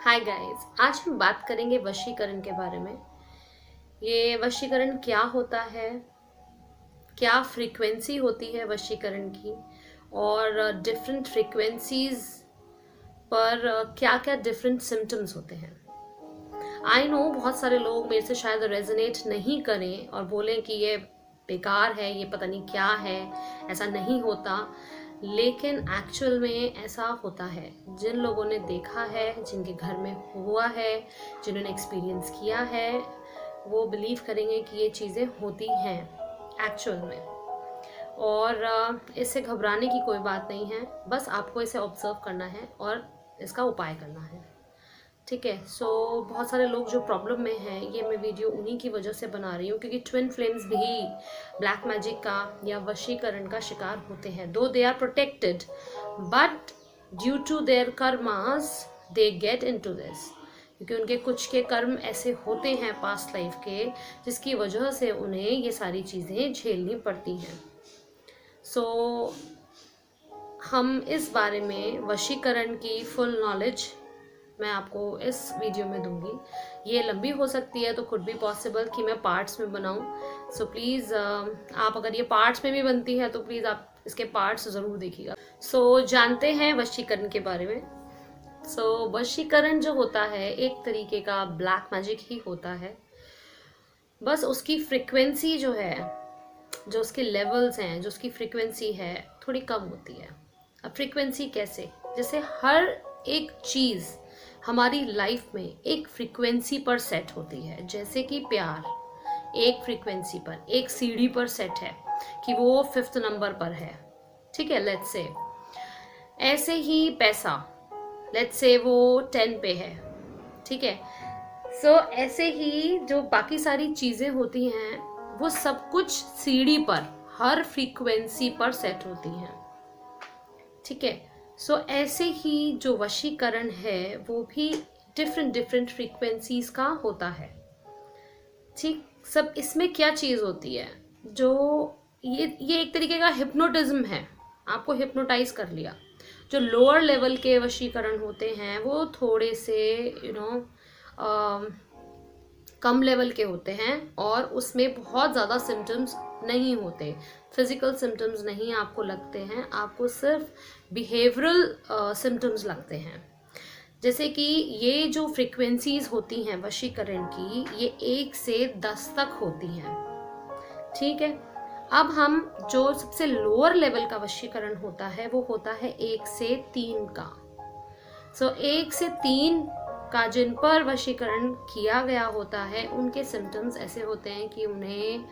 Hi guys, आज हम बात करेंगे वशीकरण के बारे में। ये वशीकरण क्या होता है, क्या फ्रीक्वेंसी होती है वशीकरण की, और डिफरेंट फ्रीक्वेंसीज पर क्या क्या डिफरेंट सिम्टम्स होते हैं। आई नो बहुत सारे लोग मेरे से शायद रेजोनेट नहीं करें और बोलें कि ये बेकार है, ये पता नहीं क्या है, ऐसा नहीं होता। लेकिन एक्चुअल में ऐसा होता है। जिन लोगों ने देखा है, जिनके घर में हुआ है, जिन्होंने एक्सपीरियंस किया है, वो बिलीव करेंगे कि ये चीज़ें होती हैं एक्चुअल में। और इससे घबराने की कोई बात नहीं है, बस आपको इसे ऑब्जर्व करना है और इसका उपाय करना है। ठीक है। बहुत सारे लोग जो प्रॉब्लम में हैं, ये मैं वीडियो उन्हीं की वजह से बना रही हूँ क्योंकि ट्विन फ्लेम्स भी ब्लैक मैजिक का या वशीकरण का शिकार होते हैं। Though they are protected, but due to their karmas they get into this, क्योंकि उनके कुछ के कर्म ऐसे होते हैं पास्ट लाइफ के, जिसकी वजह से उन्हें ये सारी चीज़ें झेलनी पड़ती हैं। हम इस बारे में वशीकरण की फुल नॉलेज मैं आपको इस वीडियो में दूंगी। ये लंबी हो सकती है, तो कुड बी पॉसिबल कि मैं पार्ट्स में बनाऊं। सो प्लीज़ आप अगर ये पार्ट्स में भी बनती है तो प्लीज़ आप इसके पार्ट्स ज़रूर देखिएगा। जानते हैं वशीकरण के बारे में। वशीकरण जो होता है एक तरीके का ब्लैक मैजिक ही होता है। बस उसकी फ्रिक्वेंसी जो है, जो उसके लेवल्स हैं, जो उसकी फ्रिक्वेंसी है, थोड़ी कम होती है। अब फ्रिक्वेंसी कैसे? जैसे हर एक चीज़ हमारी लाइफ में एक फ्रीक्वेंसी पर सेट होती है। जैसे कि प्यार एक फ्रीक्वेंसी पर, एक सीढ़ी पर सेट है कि वो 5th नंबर पर है। ठीक है, लेट्स से। ऐसे ही पैसा, लेट्स से वो 10 पे है। ठीक है। ऐसे ही जो बाकी सारी चीज़ें होती हैं, वो सब कुछ सीढ़ी पर, हर फ्रीक्वेंसी पर सेट होती हैं। ठीक है। ऐसे ही जो वशीकरण है वो भी डिफरेंट डिफरेंट फ्रीक्वेंसीज का होता है। ठीक। सब इसमें क्या चीज़ होती है, जो ये एक तरीके का हिप्नोटिज्म है। आपको हिप्नोटाइज कर लिया। जो लोअर लेवल के वशीकरण होते हैं वो थोड़े से कम लेवल के होते हैं और उसमें बहुत ज़्यादा सिम्टम्स नहीं होते, फिजिकल सिम्टम्स नहीं आपको लगते हैं, आपको सिर्फ बिहेवियरल सिम्टम्स लगते हैं। जैसे कि ये जो फ्रीक्वेंसीज होती हैं वशीकरण की, ये 1 से 10 तक होती हैं। ठीक है। अब हम जो सबसे लोअर लेवल का वशीकरण होता है वो होता है 1 से 3 का। 1 से 3 का जिन पर वशीकरण किया गया होता है, उनके सिम्टम्स ऐसे होते हैं कि उन्हें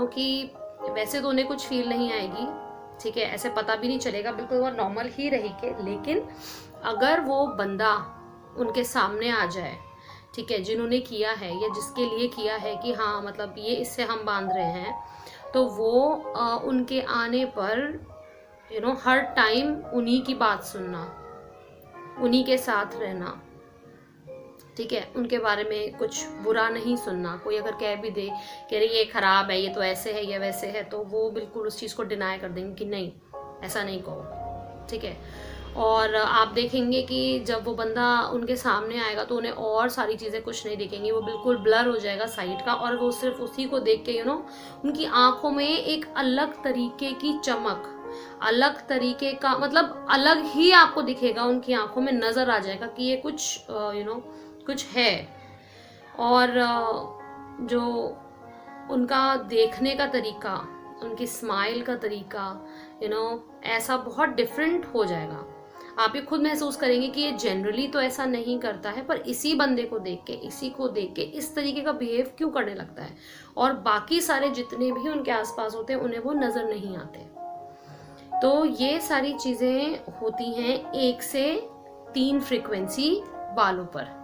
कि वैसे तो उन्हें कुछ फील नहीं आएगी। ठीक है, ऐसे पता भी नहीं चलेगा, बिल्कुल वो नॉर्मल ही रहेगी। लेकिन अगर वो बंदा उनके सामने आ जाए, ठीक है, जिन्होंने किया है या जिसके लिए किया है कि हाँ मतलब ये इससे हम बांध रहे हैं, तो वो उनके आने पर हर टाइम उन्हीं की बात सुनना, उन्हीं के साथ रहना। ठीक है, उनके बारे में कुछ बुरा नहीं सुनना। कोई अगर कह भी दे कि अरे ये खराब है, ये तो ऐसे है या वैसे है, तो वो बिल्कुल उस चीज़ को डिनाई कर देंगे कि नहीं, ऐसा नहीं कहो। ठीक है। और आप देखेंगे कि जब वो बंदा उनके सामने आएगा तो उन्हें और सारी चीज़ें कुछ नहीं दिखेंगी, वो बिल्कुल ब्लर हो जाएगा साइड का, और वो सिर्फ उसी को देख के उनकी आंखों में एक अलग तरीके की चमक, अलग तरीके का मतलब अलग ही आपको दिखेगा, उनकी आंखों में नज़र आ जाएगा कि ये कुछ कुछ है। और जो उनका देखने का तरीका, उनकी स्माइल का तरीका ऐसा बहुत डिफरेंट हो जाएगा। आप ये खुद महसूस करेंगे कि ये जनरली तो ऐसा नहीं करता है, पर इसी बंदे को देख के, इसी को देख के इस तरीके का बिहेव क्यों करने लगता है, और बाकी सारे जितने भी उनके आसपास होते हैं उन्हें वो नज़र नहीं आते। तो ये सारी चीज़ें होती हैं 1 से 3 फ्रीक्वेंसी वालों पर,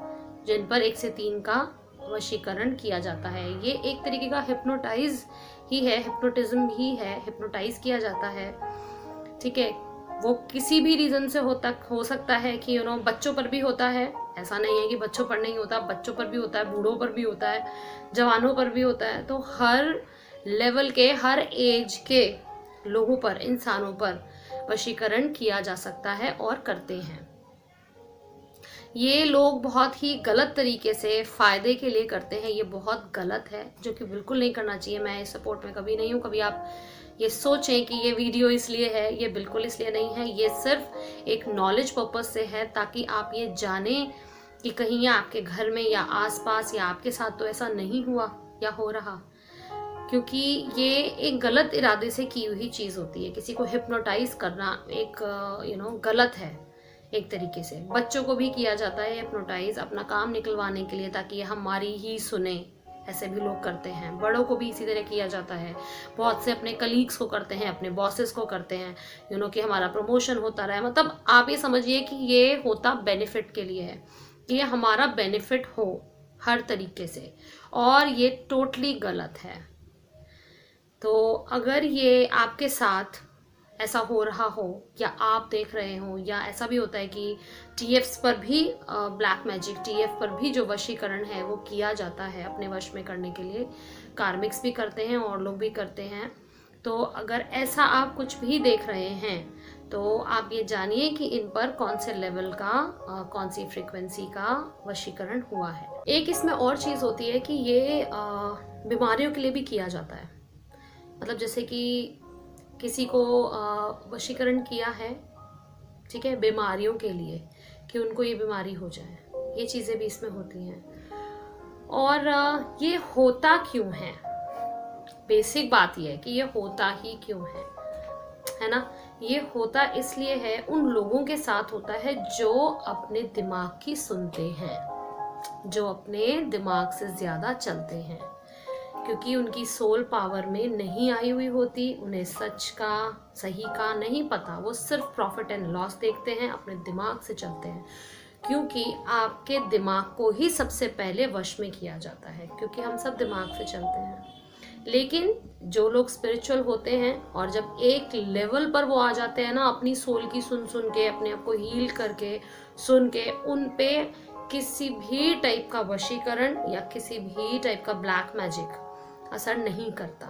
जिन पर 1 से 3 का वशीकरण किया जाता है। ये एक तरीके का हिप्नोटाइज ही है, हिप्नोटिज्म ही है, हिप्नोटाइज किया जाता है। ठीक है। वो किसी भी रीज़न से हो सकता है कि बच्चों पर भी होता है, ऐसा नहीं है कि बच्चों पर नहीं होता, बच्चों पर भी होता है, बूढ़ों पर भी होता है, जवानों पर भी होता है। तो हर लेवल के, हर एज के लोगों पर, इंसानों पर वशीकरण किया जा सकता है और करते हैं। ये लोग बहुत ही गलत तरीके से फ़ायदे के लिए करते हैं, ये बहुत गलत है, जो कि बिल्कुल नहीं करना चाहिए। मैं इस सपोर्ट में कभी नहीं हूँ। कभी आप ये सोचें कि ये वीडियो इसलिए है, ये बिल्कुल इसलिए नहीं है। ये सिर्फ एक नॉलेज पर्पस से है, ताकि आप ये जानें कि कहीं आपके घर में या आसपास या आपके साथ तो ऐसा नहीं हुआ या हो रहा, क्योंकि ये एक गलत इरादे से की हुई चीज़ होती है। किसी को हिप्नोटाइज करना एक गलत है। एक तरीके से बच्चों को भी किया जाता है हिप्नोटाइज अपना काम निकलवाने के लिए, ताकि ये हमारी ही सुने। ऐसे भी लोग करते हैं। बड़ों को भी इसी तरह किया जाता है। बहुत से अपने कलीग्स को करते हैं, अपने बॉसेस को करते हैं, कि हमारा प्रमोशन होता रहे। मतलब आप ये समझिए कि ये होता बेनिफिट के लिए है, कि ये हमारा बेनिफिट हो हर तरीके से, और ये टोटली गलत है। तो अगर ये आपके साथ ऐसा हो रहा हो, या आप देख रहे हो, या ऐसा भी होता है कि टीएफ्स पर भी ब्लैक मैजिक, टीएफ पर भी जो वशीकरण है वो किया जाता है अपने वश में करने के लिए। कार्मिक्स भी करते हैं और लोग भी करते हैं। तो अगर ऐसा आप कुछ भी देख रहे हैं, तो आप ये जानिए कि इन पर कौन से लेवल का, कौन सी फ्रीक्वेंसी का वशीकरण हुआ है। एक इसमें और चीज़ होती है कि ये बीमारियों के लिए भी किया जाता है। मतलब जैसे कि किसी को वशीकरण किया है, ठीक है, बीमारियों के लिए, कि उनको ये बीमारी हो जाए, ये चीज़ें भी इसमें होती हैं। और ये होता क्यों है? बेसिक बात ये है कि ये होता ही क्यों है ना? ये होता इसलिए है, उन लोगों के साथ होता है जो अपने दिमाग की सुनते हैं, जो अपने दिमाग से ज़्यादा चलते हैं, क्योंकि उनकी सोल पावर में नहीं आई हुई होती। उन्हें सच का, सही का नहीं पता। वो सिर्फ प्रॉफिट एंड लॉस देखते हैं, अपने दिमाग से चलते हैं, क्योंकि आपके दिमाग को ही सबसे पहले वश में किया जाता है, क्योंकि हम सब दिमाग से चलते हैं। लेकिन जो लोग स्पिरिचुअल होते हैं, और जब एक लेवल पर वो आ जाते हैं ना, अपनी सोल की सुन सुन के, अपने आप को हील करके, सुन के, उन पे किसी भी टाइप का वशीकरण या किसी भी टाइप का ब्लैक मैजिक असर नहीं करता।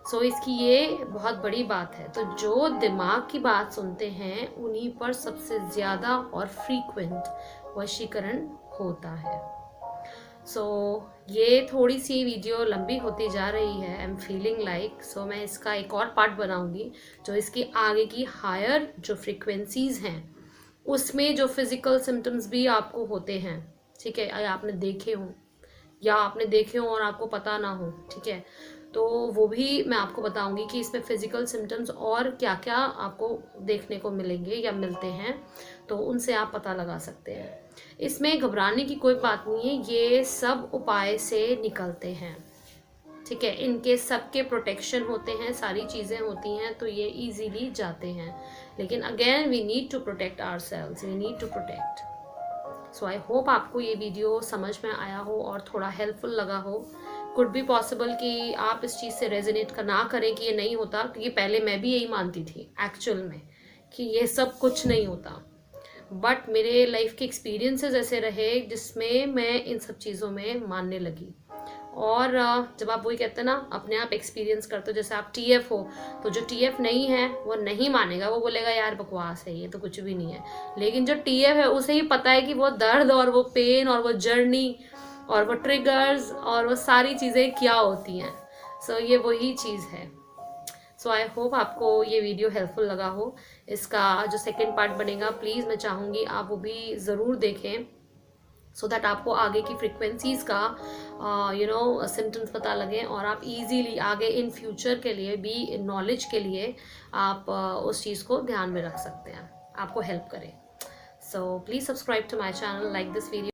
सो इसकी ये बहुत बड़ी बात है। तो जो दिमाग की बात सुनते हैं, उन्हीं पर सबसे ज़्यादा और फ्रीक्वेंट वशीकरण होता है। सो ये थोड़ी सी वीडियो लंबी होती जा रही है, आई एम फीलिंग लाइक। सो मैं इसका एक और पार्ट बनाऊंगी, जो इसकी आगे की हायर जो फ्रीक्वेंसीज हैं, उसमें जो फिजिकल सिम्टम्स भी आपको होते हैं, ठीक है, आपने देखे हों या आपने देखे हो और आपको पता ना हो, ठीक है, तो वो भी मैं आपको बताऊंगी कि इसमें फिजिकल सिम्टम्स और क्या क्या आपको देखने को मिलेंगे या मिलते हैं, तो उनसे आप पता लगा सकते हैं। इसमें घबराने की कोई बात नहीं है, ये सब उपाय से निकलते हैं, ठीक है। इनके सबके प्रोटेक्शन होते हैं, सारी चीज़ें होती हैं, तो ये इजीली जाते हैं। लेकिन again we need to protect ourselves, we need to protect. So I hope आपको ये वीडियो समझ में आया हो और थोड़ा हेल्पफुल लगा हो। कुड बी पॉसिबल कि आप इस चीज़ से रेजोनेट ना करें कि ये नहीं होता, क्योंकि पहले मैं भी यही मानती थी एक्चुअल में कि ये सब कुछ नहीं होता। बट मेरे लाइफ के एक्सपीरियंसेस ऐसे रहे जिसमें मैं इन सब चीज़ों में मानने लगी। और जब आप वही कहते हैं ना, अपने आप एक्सपीरियंस करते हो, जैसे आप टीएफ हो, तो जो टीएफ नहीं है वो नहीं मानेगा, वो बोलेगा यार बकवास है, ये तो कुछ भी नहीं है। लेकिन जो टीएफ है उसे ही पता है कि वो दर्द और वो पेन और वो जर्नी और वो ट्रिगर्स और वो सारी चीज़ें क्या होती हैं। सो ये वही चीज़ है। सो आई होप आपको ये वीडियो हेल्पफुल लगा हो। इसका जो सेकेंड पार्ट बनेगा, प्लीज़ मैं चाहूँगी आप वो भी ज़रूर देखें, सो दैट आपको आगे की फ्रीक्वेंसीज का सिम्टम्स पता लगे, और आप इजीली आगे इन फ्यूचर के लिए भी, नॉलेज के लिए आप उस चीज़ को ध्यान में रख सकते हैं, आपको हेल्प करें। So please subscribe to my channel, like this video.